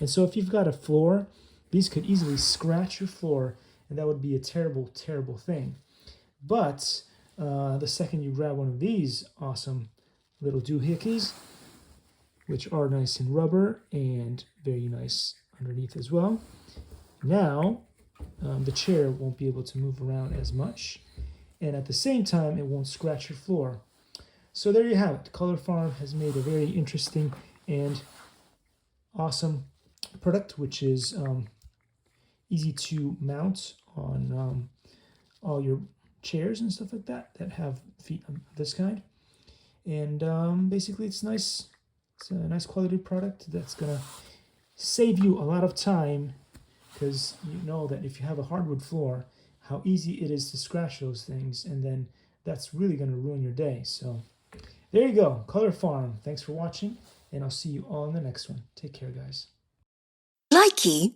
And so if you've got a floor, these could easily scratch your floor, and that would be a terrible, terrible thing. But the second you grab one of these awesome little doohickeys, which are nice in rubber and very nice underneath as well, now the chair won't be able to move around as much, and at the same time it won't scratch your floor. So there you have it. Kolorfarm has made a very interesting and awesome product, which is easy to mount on all your chairs and stuff like that have feet of this kind. And basically it's nice. It's a nice quality product that's gonna save you a lot of time, because you know that if you have a hardwood floor, how easy it is to scratch those things, and then that's really going to ruin your day. So there you go, Kolorfarm. Thanks for watching, and I'll see you all in the next one. Take care, guys. Likey